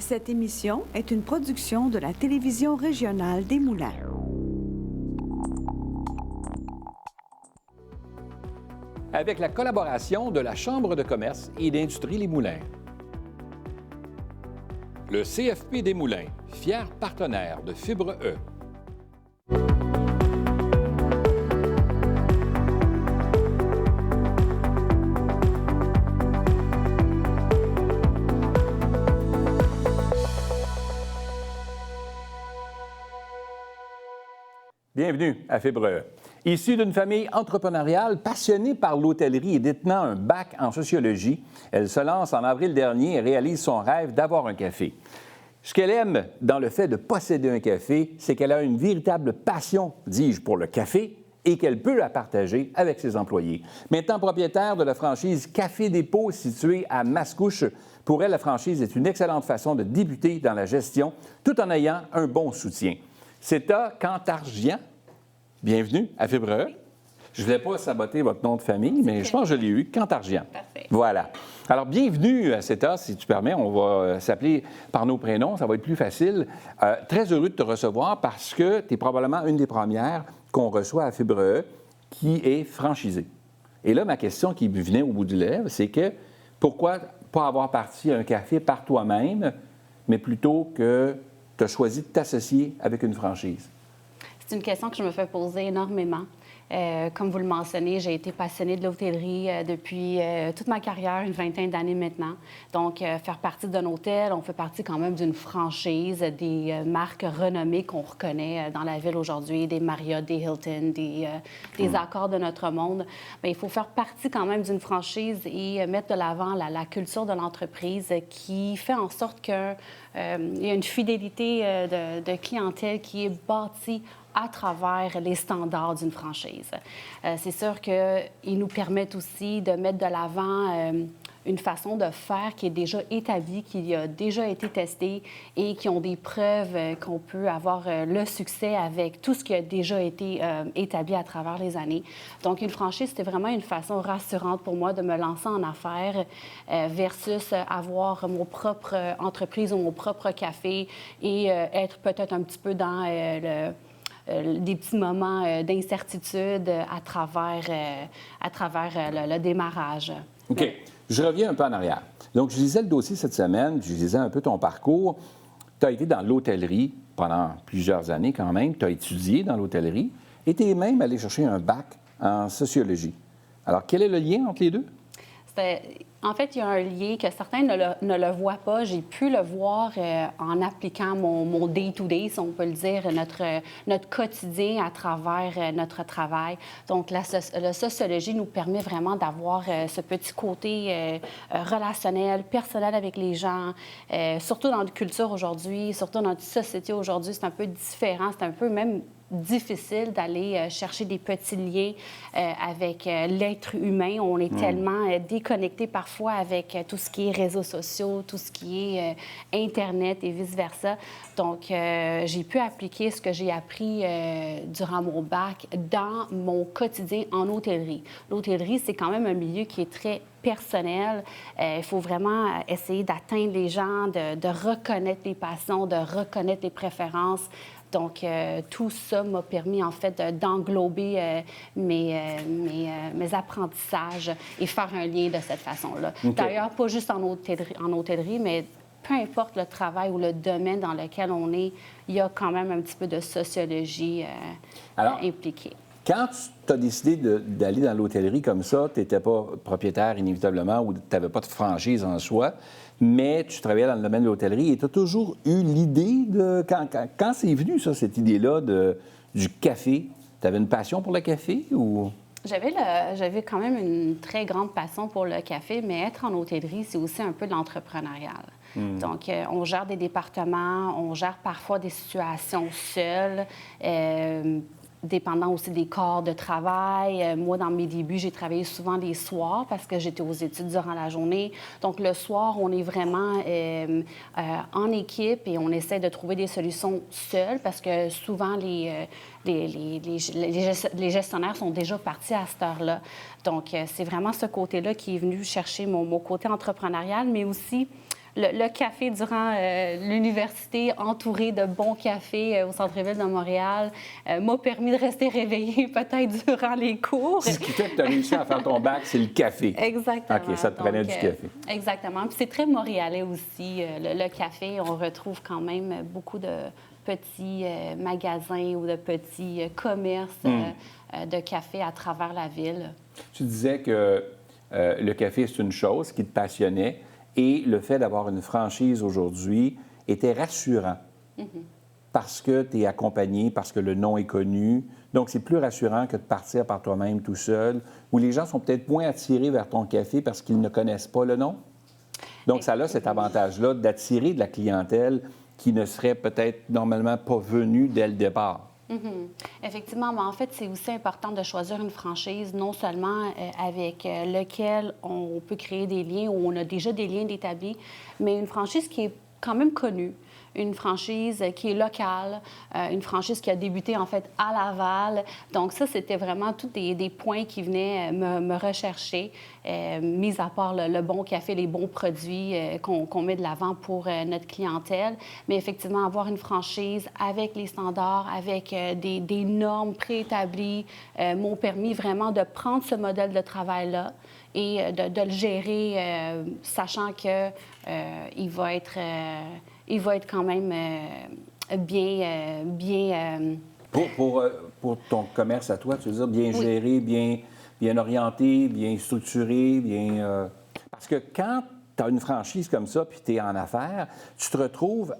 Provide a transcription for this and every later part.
Cette émission est une production de la télévision régionale des Moulins. Avec la collaboration de la Chambre de commerce et d'industrie Les Moulins. Le CFP des Moulins, fier partenaire de Fibre E. Bienvenue à Fibre E. Issue d'une famille entrepreneuriale passionnée par l'hôtellerie et détenant un bac en sociologie, elle se lance en avril dernier et réalise son rêve d'avoir un café. Ce qu'elle aime dans le fait de posséder un café, c'est qu'elle a une véritable passion, dis-je, pour le café et qu'elle peut la partager avec ses employés. Maintenant propriétaire de la franchise Café Dépôt située à Mascouche, pour elle, la franchise est une excellente façon de débuter dans la gestion tout en ayant un bon soutien. Ceta Cantargian, bienvenue à Fibre E. Je ne voulais pas saboter votre nom de famille, mais je pense que je l'ai eu, Cantargian. Parfait. Voilà. Alors, bienvenue à Ceta, si tu permets. On va s'appeler par nos prénoms, ça va être plus facile. Très heureux de te recevoir parce que tu es probablement une des premières qu'on reçoit à Fibre E qui est franchisée. Et là, ma question qui venait au bout du lèvre, c'est que pourquoi pas avoir parti un café par toi-même, mais plutôt que tu as choisi de t'associer avec une franchise? C'est une question que je me fais poser énormément. Comme vous le mentionnez, j'ai été passionnée de l'hôtellerie depuis toute ma carrière, une vingtaine d'années maintenant. Donc, faire partie d'un hôtel, on fait partie quand même d'une franchise, des marques renommées qu'on reconnaît dans la ville aujourd'hui, des Marriott, des Hilton, des Accords de notre monde. Bien, il faut faire partie quand même d'une franchise et mettre de l'avant la culture de l'entreprise qui fait en sorte qu'il y a une fidélité de clientèle qui est bâtie à travers les standards d'une franchise. C'est sûr qu'ils nous permettent aussi de mettre de l'avant une façon de faire qui est déjà établie, qui a déjà été testée et qui ont des preuves qu'on peut avoir le succès avec tout ce qui a déjà été établi à travers les années. Donc, une franchise, c'était vraiment une façon rassurante pour moi de me lancer en affaires versus avoir mon propre entreprise ou mon propre café et être peut-être un petit peu dans des petits moments d'incertitude à travers le démarrage. OK. Mais... Je reviens un peu en arrière. Donc, je lisais le dossier cette semaine, je lisais un peu ton parcours. Tu as été dans l'hôtellerie pendant plusieurs années quand même. Tu as étudié dans l'hôtellerie et tu es même allé chercher un bac en sociologie. Alors, quel est le lien entre les deux? En fait, il y a un lien que certains ne le voient pas. J'ai pu le voir en appliquant mon day-to-day, si on peut le dire, notre quotidien à travers notre travail. Donc, la sociologie nous permet vraiment d'avoir ce petit côté relationnel, personnel avec les gens, surtout dans notre culture aujourd'hui, surtout dans notre société aujourd'hui, c'est un peu différent, c'est un peu même difficile d'aller chercher des petits liens avec l'être humain. On est tellement déconnecté parfois avec tout ce qui est réseaux sociaux, tout ce qui est Internet et vice-versa. Donc, j'ai pu appliquer ce que j'ai appris durant mon bac dans mon quotidien en hôtellerie. L'hôtellerie, c'est quand même un milieu qui est très personnel. Il faut vraiment essayer d'atteindre les gens, de reconnaître les passions, de reconnaître les préférences. Donc, tout ça m'a permis, en fait, d'englober mes apprentissages et faire un lien de cette façon-là. Okay. D'ailleurs, pas juste en hôtellerie, mais peu importe le travail ou le domaine dans lequel on est, il y a quand même un petit peu de sociologie impliquée. Quand tu as décidé d'aller dans l'hôtellerie comme ça, tu n'étais pas propriétaire inévitablement ou tu n'avais pas de franchise en soi, mais tu travaillais dans le domaine de l'hôtellerie et tu as toujours eu l'idée de... Quand c'est venu, ça, cette idée-là du café, tu avais une passion pour le café ou... J'avais quand même une très grande passion pour le café, mais être en hôtellerie, c'est aussi un peu de l'entrepreneurial. Donc, on gère des départements, on gère parfois des situations seules, dépendant aussi des corps de travail. Moi, dans mes débuts, j'ai travaillé souvent les soirs parce que j'étais aux études durant la journée. Donc, le soir, on est vraiment en équipe et on essaie de trouver des solutions seuls parce que souvent, les gestionnaires sont déjà partis à cette heure-là. Donc, c'est vraiment ce côté-là qui est venu chercher mon côté entrepreneurial, mais aussi le café durant l'université, entouré de bons cafés au centre-ville de Montréal, m'a permis de rester réveillée peut-être durant les cours. Ce qui fait que tu as réussi à faire ton bac, c'est le café. Exactement. OK, ça te prenait du café. Exactement. Puis c'est très montréalais aussi, le café. On retrouve quand même beaucoup de petits magasins ou de petits commerces de café à travers la ville. Tu disais que le café, c'est une chose qui te passionnait et le fait d'avoir une franchise aujourd'hui était rassurant parce que tu es accompagné, parce que le nom est connu. Donc, c'est plus rassurant que de partir par toi-même tout seul, où les gens sont peut-être moins attirés vers ton café parce qu'ils ne connaissent pas le nom. Donc, ça a cet avantage-là d'attirer de la clientèle qui ne serait peut-être normalement pas venue dès le départ. Effectivement, mais en fait, c'est aussi important de choisir une franchise, non seulement avec lequel on peut créer des liens, où on a déjà des liens établis, mais une franchise qui est quand même connue, une franchise qui est locale, une franchise qui a débuté en fait à Laval. Donc ça, c'était vraiment tous des points qui venaient me rechercher, mis à part le bon café, les bons produits qu'on met de l'avant pour notre clientèle. Mais effectivement, avoir une franchise avec les standards, avec des normes préétablies, m'ont permis vraiment de prendre ce modèle de travail-là et de le gérer, sachant que il va être quand même bien. Pour ton commerce à toi, tu veux dire bien géré, bien orienté, bien structuré, bien... Parce que quand tu as une franchise comme ça, puis tu es en affaires, tu te retrouves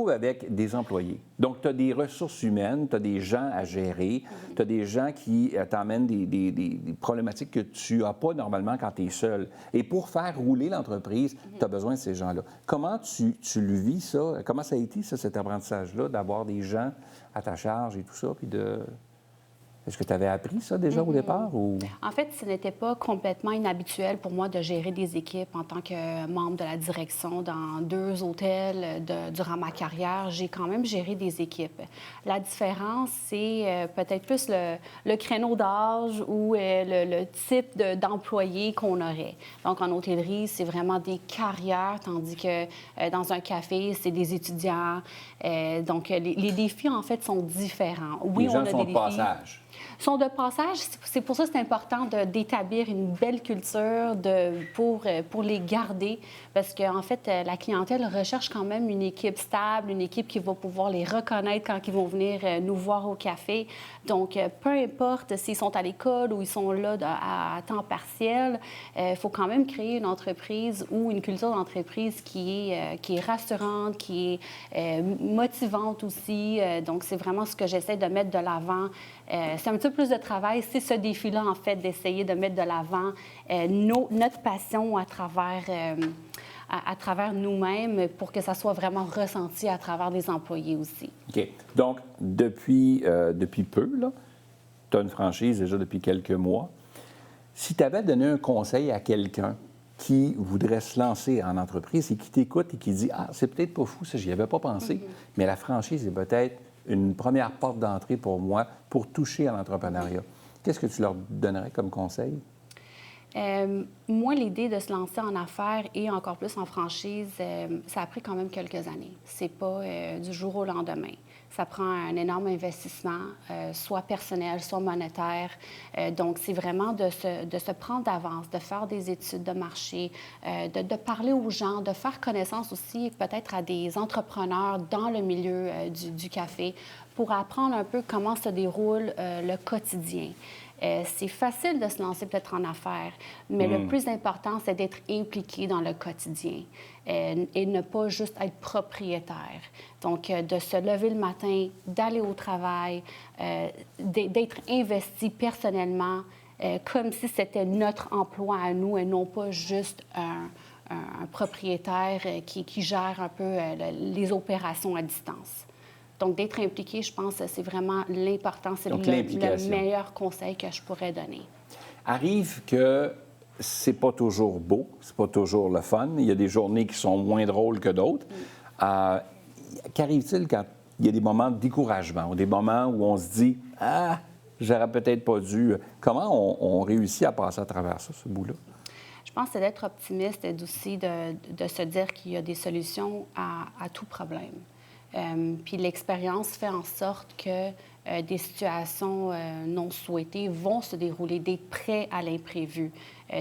avec des employés. Donc, tu as des ressources humaines, tu as des gens à gérer, tu as des gens qui t'emmènent des problématiques que tu n'as pas normalement quand tu es seul. Et pour faire rouler l'entreprise, tu as besoin de ces gens-là. Comment tu le vis, ça? Comment ça a été, ça, cet apprentissage-là, d'avoir des gens à ta charge et tout ça, puis de... Est-ce que tu avais appris ça déjà au départ? Ou... En fait, ce n'était pas complètement inhabituel pour moi de gérer des équipes en tant que membre de la direction dans 2 hôtels durant ma carrière. J'ai quand même géré des équipes. La différence, c'est peut-être plus le créneau d'âge ou le type d'employé qu'on aurait. Donc, en hôtellerie, c'est vraiment des carrières, tandis que dans un café, c'est des étudiants. Donc, les défis, en fait, sont différents. Oui, les gens on a sont des de défis. passage. Sont de passage. C'est pour ça que c'est important d'établir une belle culture pour les garder, parce qu'en fait, la clientèle recherche quand même une équipe stable, une équipe qui va pouvoir les reconnaître quand ils vont venir nous voir au café. Donc, peu importe s'ils sont à l'école ou ils sont là à temps partiel, il faut quand même créer une entreprise ou une culture d'entreprise qui est rassurante, qui est motivante aussi. Donc, c'est vraiment ce que j'essaie de mettre de l'avant. C'est un petit peu plus de travail, c'est ce défi-là, en fait, d'essayer de mettre de l'avant notre passion à travers nous-mêmes pour que ça soit vraiment ressenti à travers des employés aussi. OK. Donc, depuis peu, tu as une franchise déjà depuis quelques mois. Si tu avais donné un conseil à quelqu'un qui voudrait se lancer en entreprise et qui t'écoute et qui dit « Ah, c'est peut-être pas fou, ça, j'y avais pas pensé, mais la franchise est peut-être une première porte d'entrée pour moi pour toucher à l'entrepreneuriat. » Qu'est-ce que tu leur donnerais comme conseil? Moi, l'idée de se lancer en affaires et encore plus en franchise, ça a pris quand même quelques années. C'est pas du jour au lendemain. Ça prend un énorme investissement, soit personnel, soit monétaire. Donc, c'est vraiment de se prendre d'avance, de faire des études de marché, de parler aux gens, de faire connaissance aussi peut-être à des entrepreneurs dans le milieu du café pour apprendre un peu comment se déroule le quotidien. C'est facile de se lancer peut-être en affaires, mais le plus important, c'est d'être impliqué dans le quotidien et ne pas juste être propriétaire. Donc, de se lever le matin, d'aller au travail, d'être investi personnellement comme si c'était notre emploi à nous et non pas juste un propriétaire qui gère un peu les opérations à distance. Donc, d'être impliqué, je pense que c'est vraiment l'important. C'est le meilleur conseil que je pourrais donner. Arrive que c'est pas toujours beau, c'est pas toujours le fun. Il y a des journées qui sont moins drôles que d'autres. Qu'arrive-t-il quand il y a des moments de découragement ou des moments où on se dit « Ah, j'aurais peut-être pas dû... » Comment on réussit à passer à travers ça, ce bout-là? Je pense que c'est d'être optimiste et aussi de se dire qu'il y a des solutions à tout problème. Puis l'expérience fait en sorte que des situations non souhaitées vont se dérouler, d'être prêt à l'imprévu.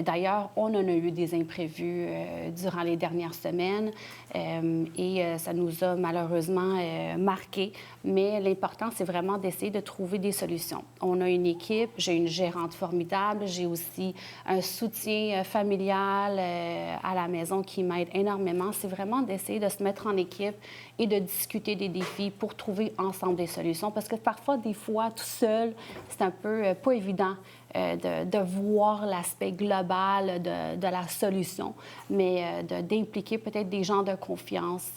D'ailleurs, on en a eu des imprévus durant les dernières semaines et ça nous a malheureusement marqués. Mais l'important, c'est vraiment d'essayer de trouver des solutions. On a une équipe, j'ai une gérante formidable, j'ai aussi un soutien familial à la maison qui m'aide énormément. C'est vraiment d'essayer de se mettre en équipe et de discuter des défis pour trouver ensemble des solutions. Parce que parfois, des fois, tout seul, c'est un peu pas évident de voir l'aspect global de la solution, mais d'impliquer peut-être des gens de confiance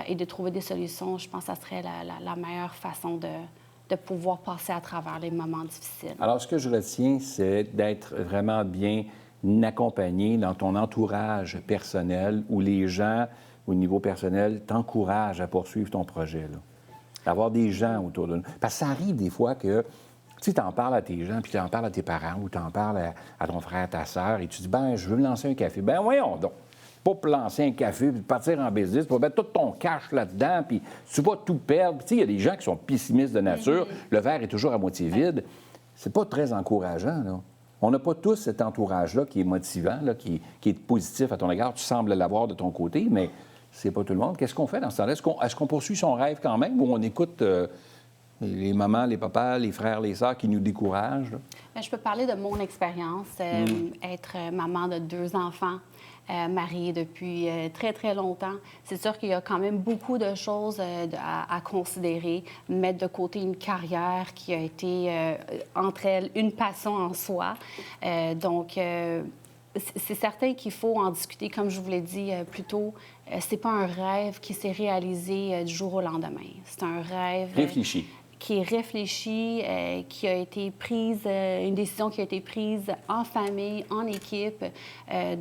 et de trouver des solutions, je pense que ça serait la meilleure façon de pouvoir passer à travers les moments difficiles. Alors, ce que je retiens, c'est d'être vraiment bien accompagné dans ton entourage personnel où les gens, au niveau personnel, t'encouragent à poursuivre ton projet, là. D'avoir des gens autour de nous. Parce que ça arrive des fois que tu en parles à tes gens, puis tu en parles à tes parents, ou tu en parles à ton frère, ta sœur, et tu dis, ben je veux me lancer un café. Ben voyons donc. Pas pour lancer un café, puis partir en business, pour mettre tout ton cash là-dedans, puis tu vas tout perdre. Tu sais, il y a des gens qui sont pessimistes de nature. Le verre est toujours à moitié vide. C'est pas très encourageant, là. On n'a pas tous cet entourage-là qui est motivant, là, qui est positif à ton égard. Tu sembles l'avoir de ton côté, mais c'est pas tout le monde. Qu'est-ce qu'on fait dans ce temps-là? Est-ce qu'on poursuit son rêve quand même, ou on écoute les mamans, les papas, les frères, les sœurs qui nous découragent? Là? Bien, je peux parler de mon expérience. Être maman de 2 enfants, mariée depuis très, très longtemps. C'est sûr qu'il y a quand même beaucoup de choses à considérer. Mettre de côté une carrière qui a été, entre elles, une passion en soi. Donc, c'est certain qu'il faut en discuter. Comme je vous l'ai dit plus tôt, c'est pas un rêve qui s'est réalisé du jour au lendemain. C'est un rêve... Réfléchi. Qui est réfléchi, qui a été prise, une décision qui a été prise en famille, en équipe.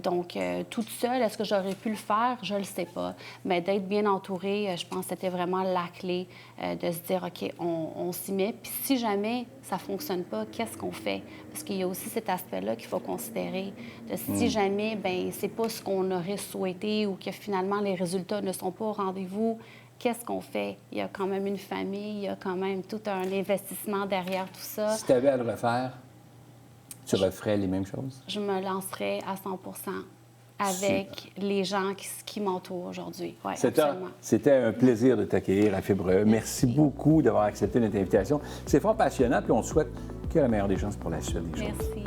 Donc, toute seule, est-ce que j'aurais pu le faire? Je ne le sais pas. Mais d'être bien entourée, je pense que c'était vraiment la clé de se dire, OK, on s'y met. Puis si jamais ça ne fonctionne pas, qu'est-ce qu'on fait? Parce qu'il y a aussi cet aspect-là qu'il faut considérer. Si jamais, bien, c'est pas ce qu'on aurait souhaité ou que finalement les résultats ne sont pas au rendez-vous, qu'est-ce qu'on fait? Il y a quand même une famille, il y a quand même tout un investissement derrière tout ça. Si tu avais à le refaire, tu referais les mêmes choses? Je me lancerais à 100 avec les gens qui m'entourent aujourd'hui. Oui, absolument. C'était un plaisir de t'accueillir à Fibre. Merci beaucoup d'avoir accepté notre invitation. C'est fort passionnant, puis on te souhaite que la meilleure des chances pour la suite des choses. Merci.